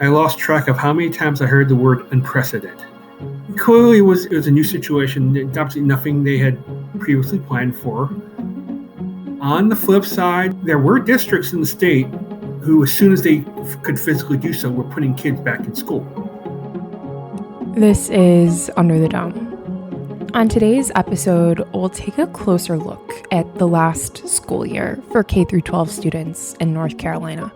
I lost track of how many times I heard the word unprecedented. Clearly, it was a new situation, absolutely nothing they had previously planned for. On the flip side, there were districts in the state who, as soon as they could physically do so, were putting kids back in school. This is Under the Dome. On today's episode, we'll take a closer look at the last school year for K-12 students in North Carolina.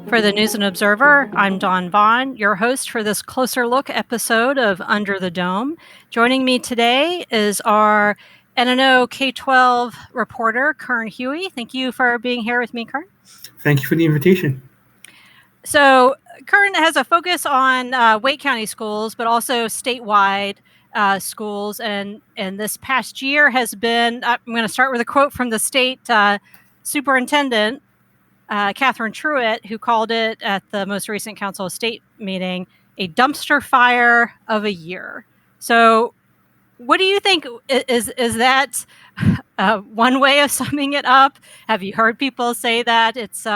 For the News and Observer, I'm Dawn Vaughan, your host for this closer look episode of Under the Dome. Joining me today is our N&O K-12 reporter, Keung Hui. Thank you for being here with me, Keung. Thank you for the invitation. So Keung has a focus on Wake County schools, but also statewide schools. And this past year has been, I'm going to start with a quote from the state superintendent, Catherine Truitt, who called it at the most recent Council of State meeting, a dumpster fire of a year. So what do you think? Is that one way of summing it up? Have you heard people say that? It's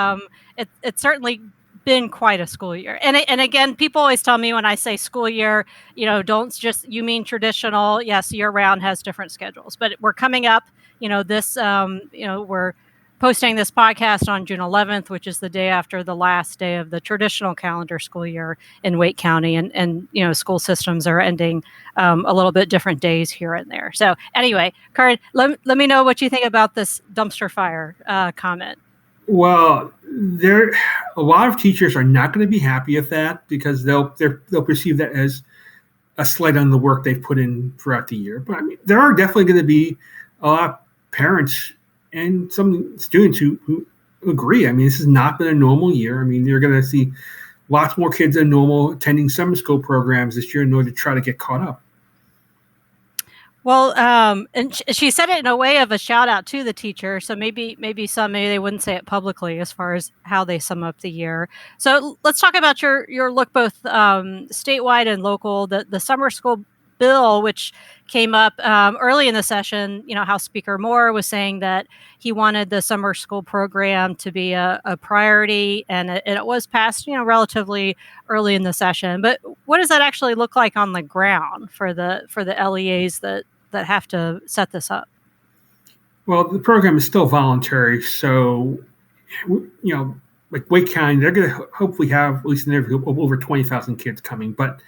certainly been quite a school year. And again, people always tell me when I say school year, don't just, you mean traditional. Yes, year round has different schedules, but we're coming up, we're posting this podcast on June 11th, which is the day after the last day of the traditional calendar school year in Wake County. And school systems are ending a little bit different days here and there. So anyway, Keung, let me know what you think about this dumpster fire comment. Well, a lot of teachers are not going to be happy with that because they'll perceive that as a slight on the work they've put in throughout the year. But I mean, there are definitely going to be a lot of parents and some students who agree. I mean, this has not been a normal year. I mean, you're going to see lots more kids than normal attending summer school programs this year in order to try to get caught up. Well, and she said it in a way of a shout out to the teacher. So maybe they wouldn't say it publicly as far as how they sum up the year. So let's talk about your look both statewide and local. The summer school bill, which came up early in the session, House Speaker Moore was saying that he wanted the summer school program to be a priority, and it was passed, relatively early in the session. But what does that actually look like on the ground for the LEAs that have to set this up? Well, the program is still voluntary, so like Wake County, they're going to hopefully have at least an interview of over 20,000 kids coming, but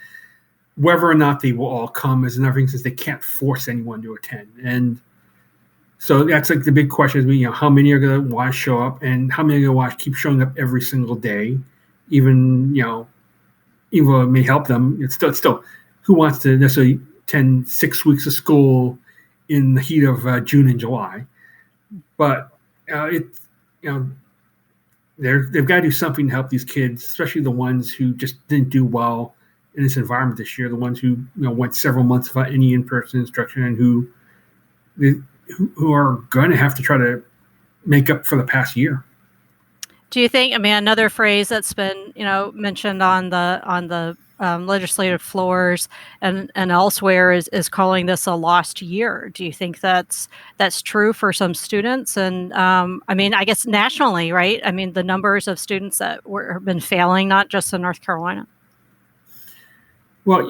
whether or not they will all come is another thing, since they can't force anyone to attend. And so that's like the big question is, how many are going to want to show up and how many are going to want to keep showing up every single day, even though it may help them. It's still who wants to necessarily attend 6 weeks of school in the heat of June and July. But they've got to do something to help these kids, especially the ones who just didn't do well in this environment this year, the ones who went several months without any in-person instruction and who are going to have to try to make up for the past year. Do you think? I mean, another phrase that's been mentioned on the legislative floors and elsewhere is calling this a lost year. Do you think that's true for some students? And I mean, I guess nationally, right? I mean, the numbers of students that have been failing, not just in North Carolina. Well,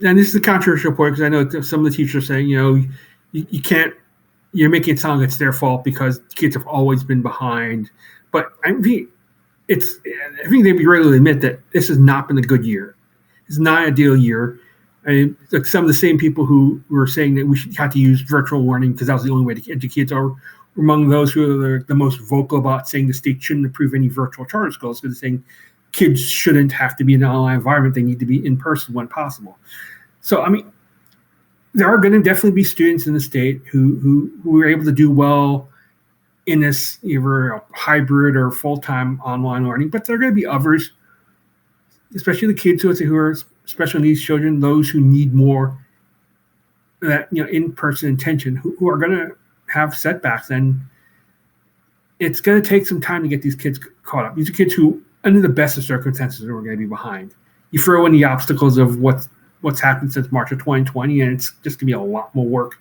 and this is a controversial point because I know some of the teachers are saying, you can't, you're making it sound like it's their fault because kids have always been behind. But I think they'd be ready to admit that this has not been a good year. It's not an ideal year. Like some of the same people who were saying that we should have to use virtual learning because that was the only way to educate kids are among those who are the most vocal about saying the state shouldn't approve any virtual charter schools because they're saying kids shouldn't have to be in an online environment. They need to be in person when possible. So, I mean, there are going to definitely be students in the state who are able to do well in this either hybrid or full-time online learning, but there are going to be others, especially the kids who are special needs children, those who need more that in-person attention, who are going to have setbacks, and it's going to take some time to get these kids caught up. These are kids who, under the best of circumstances, are going to be behind. You throw in the obstacles of what's happened since March of 2020, and it's just going to be a lot more work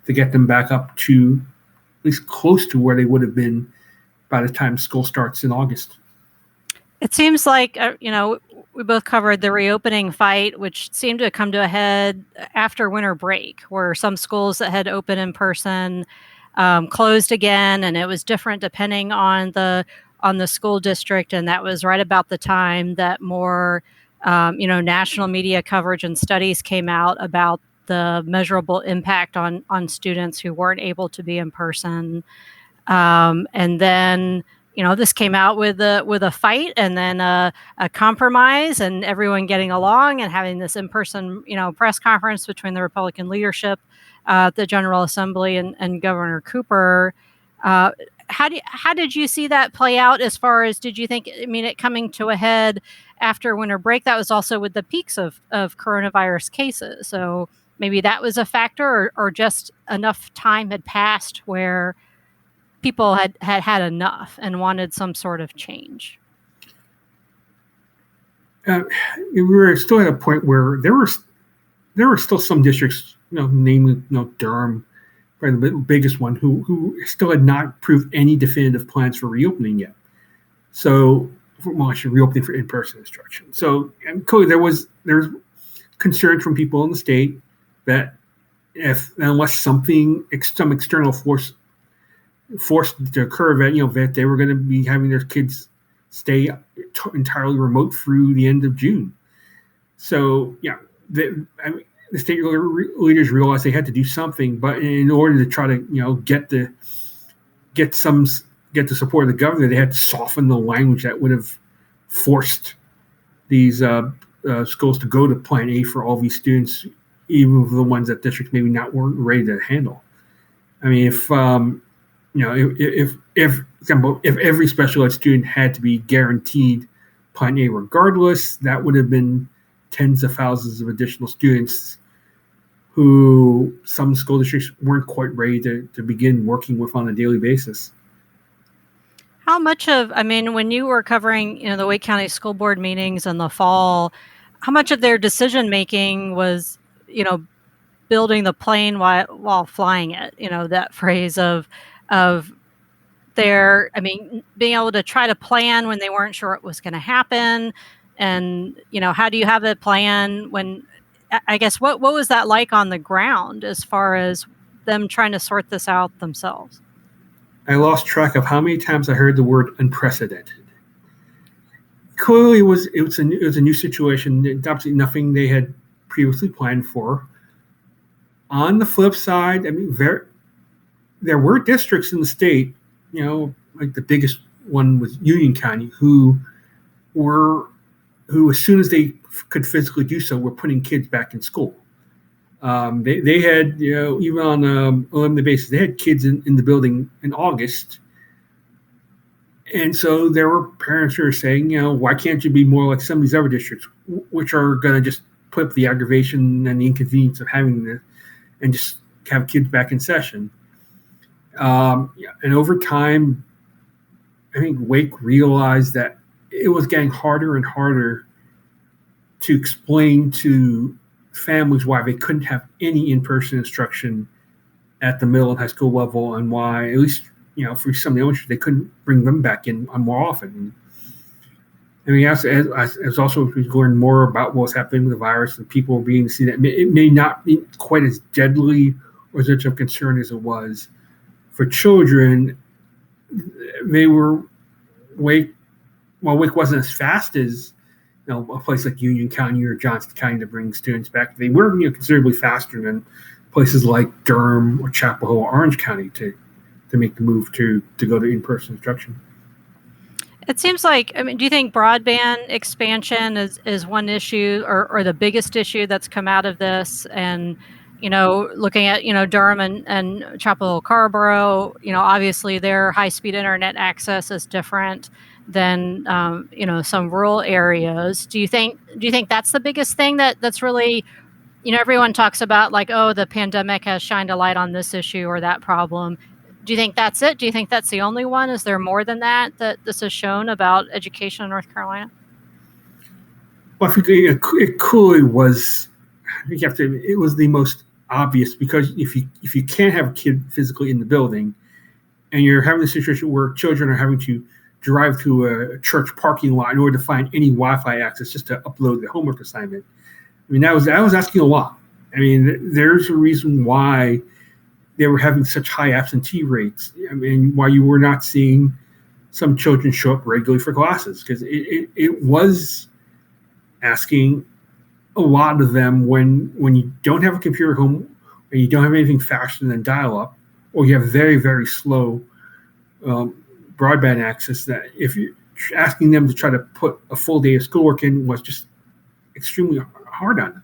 to get them back up to at least close to where they would have been by the time school starts in August. It seems like, we both covered the reopening fight, which seemed to come to a head after winter break, where some schools that had opened in person closed again, and it was different depending on the school district. And that was right about the time that more, national media coverage and studies came out about the measurable impact on students who weren't able to be in person. And then, this came out with a fight, and then a compromise, and everyone getting along and having this in-person, press conference between the Republican leadership, the General Assembly, and Governor Cooper. How did you see that play out? As far as, did you think, it coming to a head after winter break? That was also with the peaks of coronavirus cases. So maybe that was a factor, or just enough time had passed where people had enough and wanted some sort of change. We were still at a point where there were still some districts, namely, Durham, probably the biggest one, who still had not proved any definitive plans for reopening yet. So, actually reopening for in-person instruction. So, and clearly there was concern from people in the state that unless some external force forced to occur, that they were going to be having their kids stay entirely remote through the end of June. So, the state leaders realized they had to do something, but in order to try to, get the support of the governor, they had to soften the language that would have forced these schools to go to Plan A for all these students, even for the ones that districts maybe weren't ready to handle. I mean, if every special ed student had to be guaranteed Plan A regardless, that would have been tens of thousands of additional students who some school districts weren't quite ready to begin working with on a daily basis. How much of, when you were covering, the Wake County School Board meetings in the fall, how much of their decision making was, building the plane while flying it? That phrase of their, being able to try to plan when they weren't sure it was going to happen. And, how do you have a plan when, I guess, what was that like on the ground as far as them trying to sort this out themselves? I lost track of how many times I heard the word unprecedented. Clearly, it was a new situation. Absolutely nothing they had previously planned for. On the flip side, there were districts in the state, like the biggest one was Union County, who as soon as they could physically do so, were putting kids back in school. They had, even on a limited basis, they had kids in the building in August. And so there were parents who were saying, why can't you be more like some of these other districts, which are going to just put up the aggravation and the inconvenience of having this and just have kids back in session. And over time, I think Wake realized that it was getting harder and harder to explain to families why they couldn't have any in-person instruction at the middle and high school level, and why, at least, for some of the elementary, they couldn't bring them back in more often. As also we learned more about what was happening with the virus, and people were beginning to see that it may not be quite as deadly or as much of a concern as it was for children. Wake wasn't as fast as a place like Union County or Johnson County to bring students back. They were considerably faster than places like Durham or Chapel Hill or Orange County to make the move to go to in-person instruction. It seems like, do you think broadband expansion is one issue or the biggest issue that's come out of this? And, looking at, Durham and Chapel Hill, Carrboro, obviously their high-speed internet access is different than, some rural areas. Do you think that's the biggest thing that's really, everyone talks about like, oh, the pandemic has shined a light on this issue or that problem. Do you think that's it? Do you think that's the only one? Is there more than that this has shown about education in North Carolina? Well, I think it clearly was. It was the most obvious, because if you can't have a kid physically in the building, and you're having a situation where children are having to drive to a church parking lot in order to find any Wi-Fi access just to upload the homework assignment. I mean, that was asking a lot. I mean, there's a reason why they were having such high absentee rates. I mean, why you were not seeing some children show up regularly for classes, because it was asking a lot of them when you don't have a computer at home and you don't have anything faster than dial-up, or you have very, very slow broadband access, that if you're asking them to try to put a full day of schoolwork in was just extremely hard on them.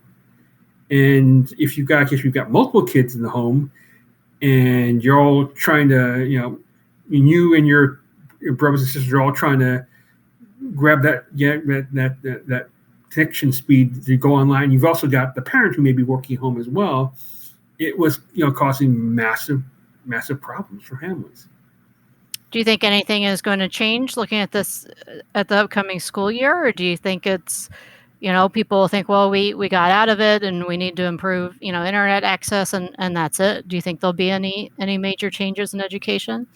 And if you've got multiple kids in the home and you're all trying to, you and your brothers and sisters are all trying to grab that connection speed to go online. You've also got the parents who may be working home as well. It was, causing massive problems for families. Do you think anything is going to change looking at this at the upcoming school year, or do you think it's, people think, well, we got out of it and we need to improve, internet access and that's it? Do you think there'll be any major changes in education?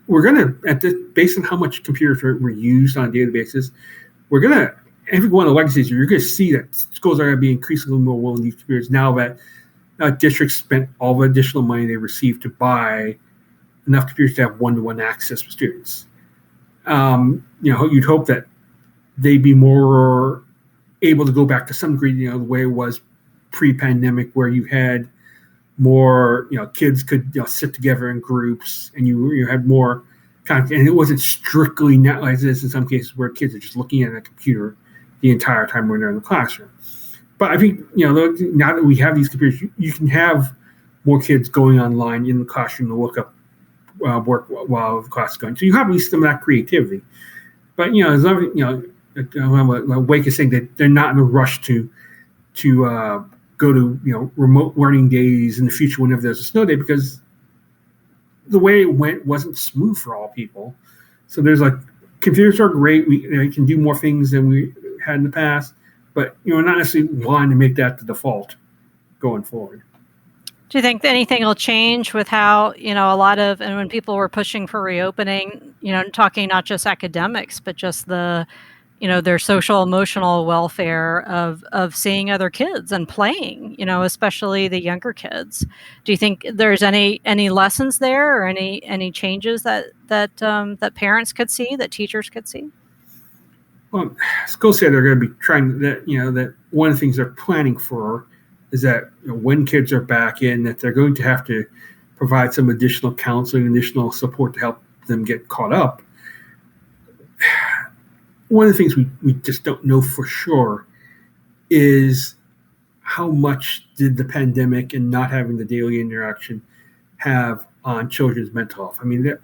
We're going to, based on how much computers were used on a daily basis, we're going to, every one of the legacies, you're going to see that schools are going to be increasingly more willing to use computers now that districts spent all the additional money they received to buy enough computers to have one-to-one access for students. You'd hope that they'd be more able to go back to some degree, the way it was pre-pandemic, where you had more, kids could sit together in groups, and you had more content, and it wasn't strictly not like this in some cases where kids are just looking at a computer the entire time when they're in the classroom. But I think, now that we have these computers, you can have more kids going online in the classroom to look up work while the class is going. So you have at least some of that creativity. But, there's other, Wake is saying that they're not in a rush to go to, remote learning days in the future whenever there's a snow day, because the way it went wasn't smooth for all people. So there's computers are great. We can do more things than we had in the past, but not necessarily wanting to make that the default going forward. Do you think anything will change with how, a lot of, and when people were pushing for reopening, talking not just academics, but just the, their social emotional welfare of seeing other kids and playing, especially the younger kids. Do you think there's any lessons there, or any changes that parents could see, that teachers could see? Well, schools say they're going to be trying that, that one of the things they're planning for is that when kids are back in, that they're going to have to provide some additional counseling, additional support to help them get caught up. One of the things we just don't know for sure is how much did the pandemic and not having the daily interaction have on children's mental health. I mean,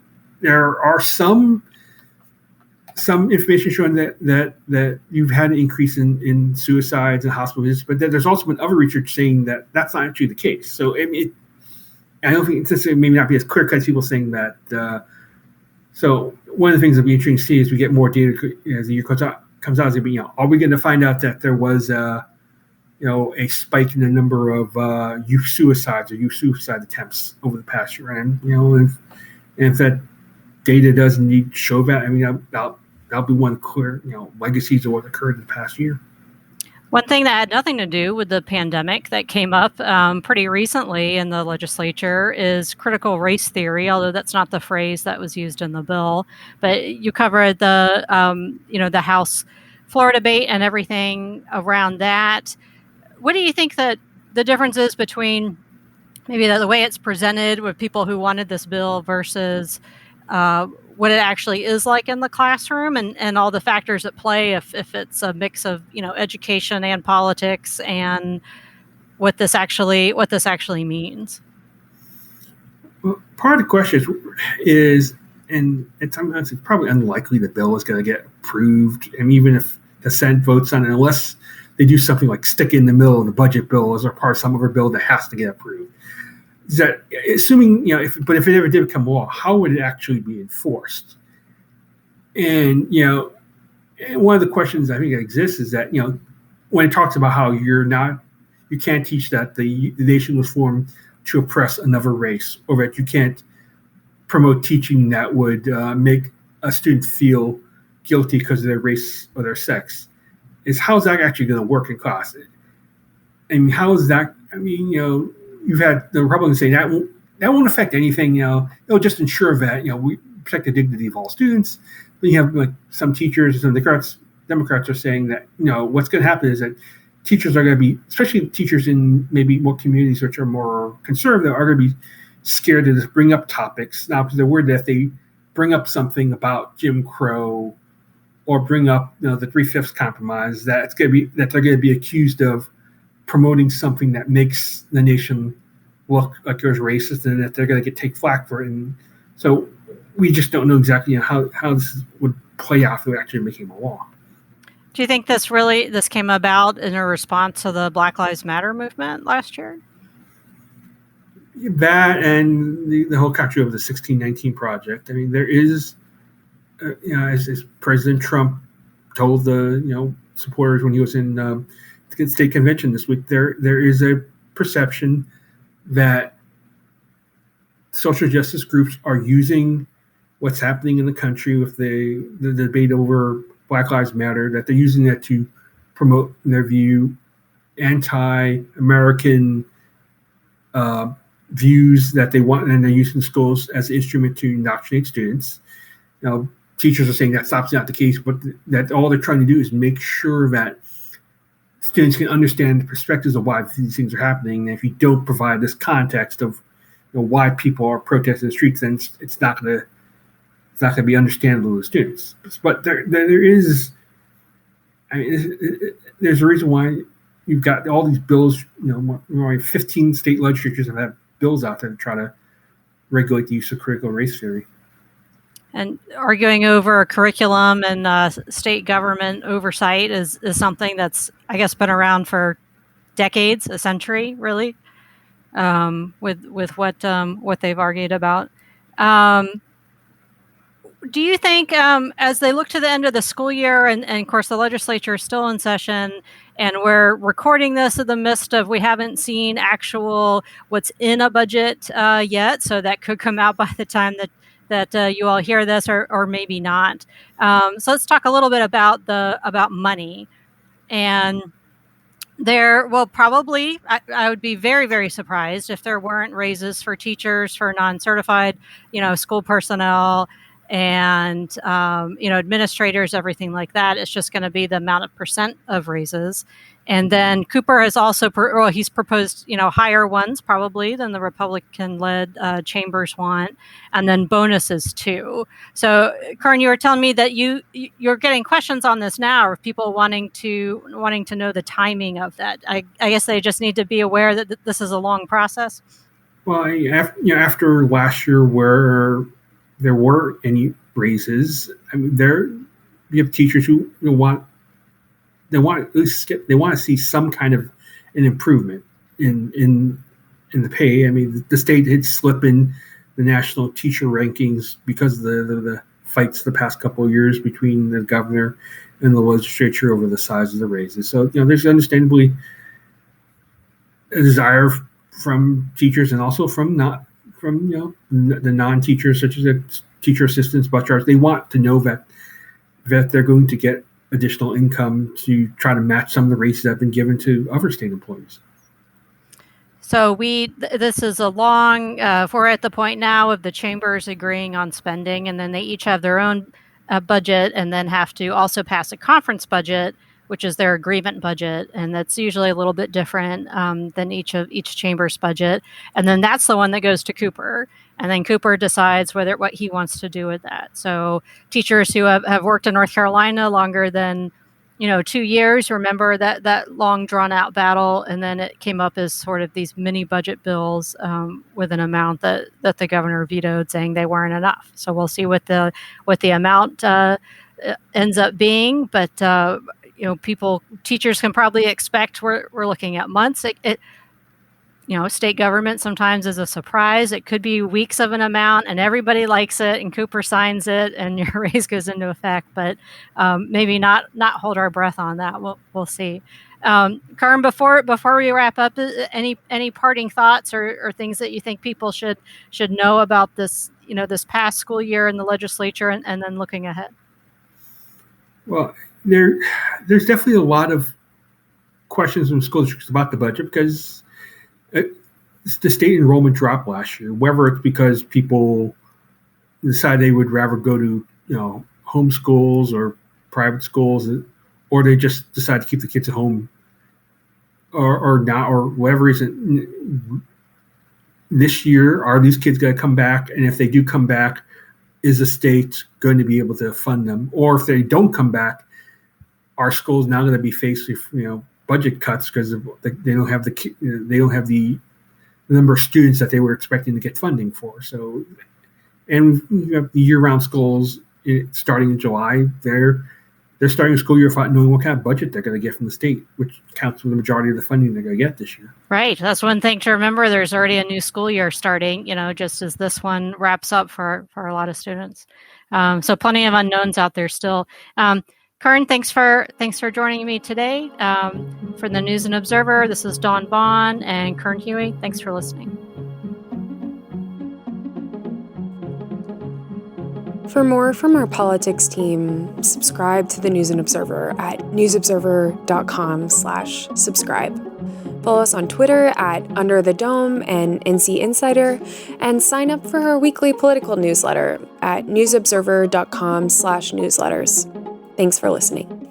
there are some information showing that you've had an increase in suicides and hospital visits, but there's also been other research saying that that's not actually the case. So I don't think it's maybe not be as clear cut as people saying that. So one of the things that'll be interesting to see as we get more data as the year comes out is, are we going to find out that there was a spike in the number of youth suicides or youth suicide attempts over the past year, and if that data does indeed show that, I mean, that'll be one clear, legacies of what occurred in the past year. One thing that had nothing to do with the pandemic that came up pretty recently in the legislature is critical race theory, although that's not the phrase that was used in the bill. But you covered the, the House floor debate and everything around that. What do you think that the difference is between maybe the way it's presented with people who wanted this bill versus what it actually is like in the classroom, and all the factors at play if it's a mix of education and politics, and what this actually means? Well, part of the question is, and it's probably unlikely the bill is going to get approved, and even if the Senate votes on it, unless they do something like stick it in the middle of the budget bill as a part of some other bill that has to get approved. Is that assuming, if it ever did become law, how would it actually be enforced? And, one of the questions I think that exists is that, when it talks about how you can't teach that the nation was formed to oppress another race, or that you can't promote teaching that would make a student feel guilty because of their race or their sex, is how's that actually going to work in class? And how is that? I mean, you've had the Republicans saying that won't affect anything. It'll just ensure that we protect the dignity of all students. But you have like some teachers, some Democrats are saying that what's going to happen is that teachers are going to be, especially teachers in maybe more communities which are more conservative, are going to be scared to just bring up topics now because they're worried that if they bring up something about Jim Crow or bring up the 3/5 compromise, that they're going to be accused of promoting something that makes the nation look like it was racist, and that they're going to take flack for it. And so we just don't know exactly how this would play out through actually making a law. Do you think this came about in a response to the Black Lives Matter movement last year? That and the whole country of the 1619 Project. I mean, there is, as President Trump told the supporters when he was in the state convention this week, there is a perception that social justice groups are using what's happening in the country with the debate over Black Lives Matter, that they're using that to promote their view, anti-American views that they want, and they're using schools as an instrument to indoctrinate students. Teachers are saying that's obviously not the case, but that all they're trying to do is make sure that students can understand the perspectives of why these things are happening. And if you don't provide this context of why people are protesting in the streets, then it's not going to be understandable to students. But there is, I mean, there's a reason why you've got all these bills. More 15 state legislatures have had bills out there to try to regulate the use of critical race theory. And arguing over a curriculum and state government oversight is something that's, I guess, been around for decades, a century, really, with what they've argued about. Do you think, as they look to the end of the school year, and of course the legislature is still in session, and we're recording this in the midst of, we haven't seen actual what's in a budget yet, so that could come out by the time that you all hear this, or maybe not. So let's talk a little bit about money. And there will probably, I would be very, very surprised if there weren't raises for teachers, for non-certified, school personnel, and administrators, everything like that. It's just going to be the amount of percent of raises. And then Cooper has also he's proposed higher ones probably than the Republican-led chambers want, and then bonuses too. So Karin, you were telling me that you're getting questions on this now, of people wanting to know the timing of that. I guess they just need to be aware that this is a long process. Well, after last year where there were any raises, I mean, you have teachers who want to see some kind of an improvement in the pay. I mean, the state did slip in the national teacher rankings because of the fights the past couple of years between the governor and the legislature over the size of the raises. So there's understandably a desire from teachers, and also from the non-teachers, such as the teacher assistants, bus drivers. They want to know that they're going to get additional income to try to match some of the raises that have been given to other state employees. So this is a long, we're at the point now of the chambers agreeing on spending, and then they each have their own budget, and then have to also pass a conference budget, which is their agreement budget, and that's usually a little bit different than each chamber's budget. And then that's the one that goes to Cooper, and then Cooper decides what he wants to do with that. So teachers who have worked in North Carolina longer than 2 years remember that long drawn out battle, and then it came up as sort of these mini budget bills with an amount that the governor vetoed, saying they weren't enough. So we'll see what the amount ends up being, but teachers can probably expect we're looking at months. State government sometimes is a surprise. It could be weeks of an amount, and everybody likes it, and Cooper signs it, and your raise goes into effect. But maybe not hold our breath on that. We'll see. Karen, before we wrap up, any parting thoughts or things that you think people should know about this, this past school year in the legislature and then looking ahead? Well, there's definitely a lot of questions from school districts about the budget because the state enrollment dropped last year. Whether it's because people decide they would rather go to home schools or private schools, or they just decide to keep the kids at home, or not, or whatever reason. This year, are these kids going to come back? And if they do come back, is the state going to be able to fund them? Or if they don't come back, are schools now going to be faced with budget cuts because they don't have the number of students that they were expecting to get funding for? So, and we have the year-round schools starting in July. They're starting the school year without knowing what kind of budget they're going to get from the state, which counts for the majority of the funding they're going to get this year. Right. That's one thing to remember. There's already a new school year starting, just as this one wraps up for a lot of students. So plenty of unknowns out there still. Karen, thanks for joining me today. For the News and Observer, this is Dawn Vaughan and Keung Hui. Thanks for listening. For more from our politics team, subscribe to the News and Observer at newsobserver.com/subscribe. Follow us on Twitter at Under the Dome and NC Insider, and sign up for our weekly political newsletter at newsobserver.com/newsletters. Thanks for listening.